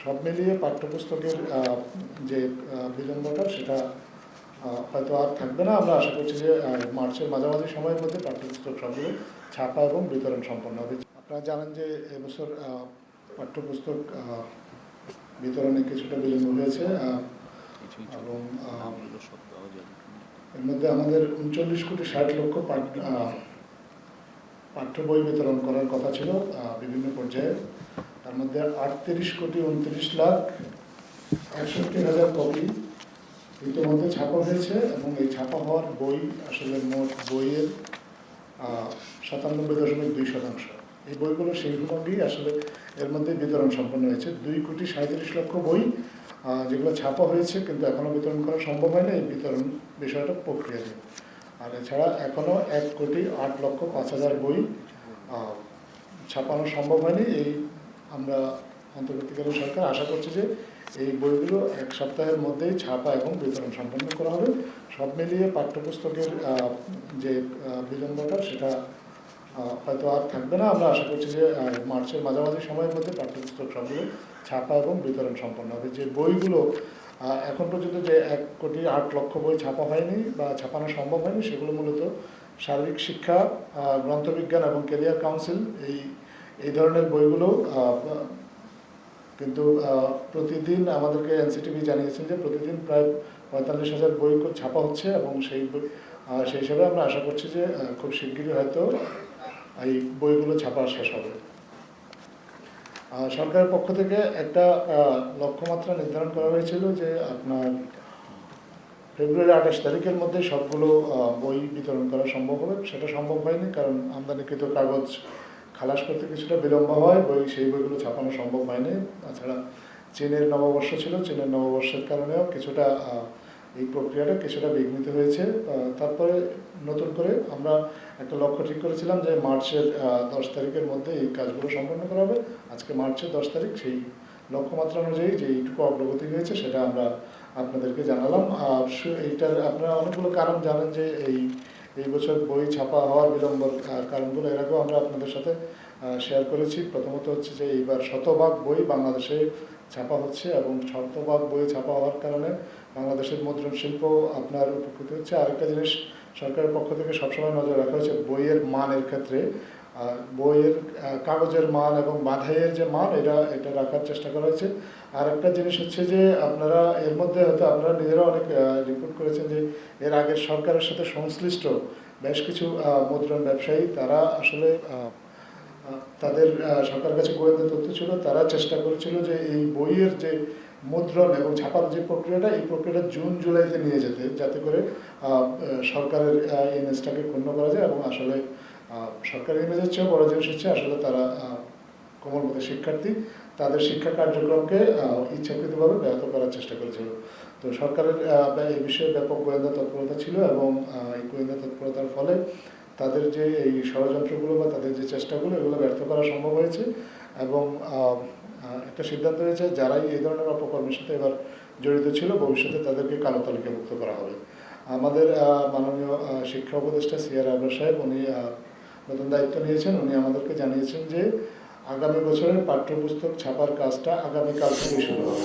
সব মিলিয়ে পাঠ্যপুস্তকের যে বিলম্বটা সেটা হয়তো আর থাকবে না। আমরা আশা করছি যে মার্চের মাঝামাঝি সময়ের মধ্যে পাঠ্যপুস্তক সবগুলো ছাপা এবং বিতরণ সম্পন্ন হবে। আপনারা জানেন যে এবছর পাঠ্যপুস্তক বিতরণে কিছুটা বিলম্ব হয়েছে এবং এর মধ্যে আমাদের 39,60,00,000 পাঠ্য বই বিতরণ করার কথা ছিল বিভিন্ন পর্যায়ে। তার মধ্যে 38,29,61,000 কপি ইতিমধ্যে ছাপা হয়েছে এবং এই ছাপা হওয়ার বই আসলে মোট বইয়ের 97.2%। এই বইগুলো সেইভাবেই আসলে এর মধ্যে বিতরণ সম্পন্ন হয়েছে। 2,37,00,000 বই যেগুলো ছাপা হয়েছে কিন্তু এখনও বিতরণ করা সম্ভব হয়নি। এই বিতরণ বিষয়টা প্রক্রিয়াধীন। আর এছাড়া এখনও 1,08,05,000 বই ছাপানো সম্ভব হয়নি। এই আমরা অন্তর্বর্তীকালীন সরকার আশা করছি যে এই বইগুলো এক সপ্তাহের মধ্যেই ছাপা এবং বিতরণ সম্পন্ন করা হবে। সব মিলিয়ে পাঠ্যপুস্তকের যে বিলম্বটা সেটা হয়তো আর থাকবে না। আমরা আশা করছি যে মার্চের মাঝামাঝি সময়ের মধ্যে পাঠ্যপুস্তক সবগুলো ছাপা এবং বিতরণ সম্পন্ন হবে। যে বইগুলো এখন পর্যন্ত যে 1,08,00,000 বই ছাপা হয়নি বা ছাপানো সম্ভব হয়নি, সেগুলো মূলত শারীরিক শিক্ষা, গ্রন্থবিজ্ঞান এবং ক্যারিয়ার কাউন্সিল এই ধরনের বইগুলো। কিন্তু প্রতিদিন আমাদেরকে এনসিটিভি জানিয়েছেন যে প্রতিদিন প্রায় 45,000 বই ছাপা হচ্ছে এবং সেই হিসাবে আমরা আশা করছি যে খুব শিগগিরই হয়তো এই বইগুলো ছাপা শেষ হবে। সরকারের পক্ষ থেকে একটা লক্ষ্যমাত্রা নির্ধারণ করা হয়েছিল যে আপনার ফেব্রুয়ারি 28 তারিখের মধ্যে সবগুলো বই বিতরণ করা সম্ভব হবে। সেটা সম্ভব হয়নি, কারণ আমদানিকৃত কাগজ খালাস করতে কিছুটা বিলম্ব হয়, সেই বইগুলো ছাপানো সম্ভব হয়নি। তাছাড়া চীনের নববর্ষ ছিল, চীনের নববর্ষের কারণেও কিছুটা এই প্রক্রিয়াটা কিছুটা বিঘ্নিত হয়েছে। তারপরে নতুন করে আমরা একটা লক্ষ্য ঠিক করেছিলাম যে মার্চের 10 তারিখের মধ্যে এই কাজগুলো সম্পন্ন করা হবে। আজকে মার্চের 10 তারিখ, সেই লক্ষ্যমাত্রা অনুযায়ী যে এইটুকু অগ্রগতি হয়েছে সেটা আমরা আপনাদেরকে জানালাম। এইটার আপনারা অনেকগুলো কারণ জানেন যে এই বছর বই ছাপা হওয়ার বিলম্বর কারণগুলো এর আগেও আমরা আপনাদের সাথে শেয়ার করেছি। প্রথমত হচ্ছে যে এইবার শতভাগ বই বাংলাদেশে ছাপা হচ্ছে এবং শতভাগ বই ছাপা হওয়ার কারণে বাংলাদেশের মুদ্রণ শিল্প আপনার উপকৃত হচ্ছে। আরেকটা জিনিস সরকারের পক্ষ থেকে সবসময় নজর রাখা হয়েছে বইয়ের মানের ক্ষেত্রে। বইয়ের কাগজের মান এবং বাঁধাইয়ের যে মান এটা রাখার চেষ্টা করা হয়েছে। আর একটা জিনিস হচ্ছে যে আপনারা এর মধ্যে হয়তো আপনারা নিজেরা অনেক রিপোর্ট করেছেন যে এর আগের সরকারের সাথে সংশ্লিষ্ট বেশ কিছু মুদ্রণ ব্যবসায়ী, তারা আসলে তাদের সরকারের কাছে গোয়েন্দা তথ্য ছিল, তারা চেষ্টা করেছিল যে এই বইয়ের যে মুদ্রণ এবং ছাপার যে প্রক্রিয়াটা, এই প্রক্রিয়াটা জুন জুলাইতে নিয়ে যেতে, যাতে করে সরকারের ইমেজটাকে ক্ষুণ্ণ করা যায়। এবং আসলে সরকারি ইমেজের চেয়েও বড় জিনিস হচ্ছে আসলে তারা কোমলমতি শিক্ষার্থী, তাদের শিক্ষা কার্যক্রমকে ইচ্ছাকৃতভাবে ব্যাহত করার চেষ্টা করেছিল। তো সরকারের এই বিষয়ে ব্যাপক গোয়েন্দা তৎপরতা ছিল এবং এই গোয়েন্দা তৎপরতার ফলে তাদের যে এই ষড়যন্ত্রগুলো বা তাদের যে চেষ্টাগুলো এগুলো ব্যর্থ করা সম্ভব হয়েছে। এবং একটা সিদ্ধান্ত হয়েছে যারাই এই ধরনের অপকর্মের সাথে এবার জড়িত ছিল ভবিষ্যতে তাদেরকে কালো তালিকাভুক্ত করা হবে। আমাদের মাননীয় শিক্ষা উপদেষ্টা সিআর আবরার সাহেব, উনি নতুন দায়িত্ব নিয়েছেন। উনি আমাদেরকে জানিয়েছেন যে আগামী বছরের পাঠ্যপুস্তক ছাপার কাজটা আগামীকাল থেকে শুরু হবে।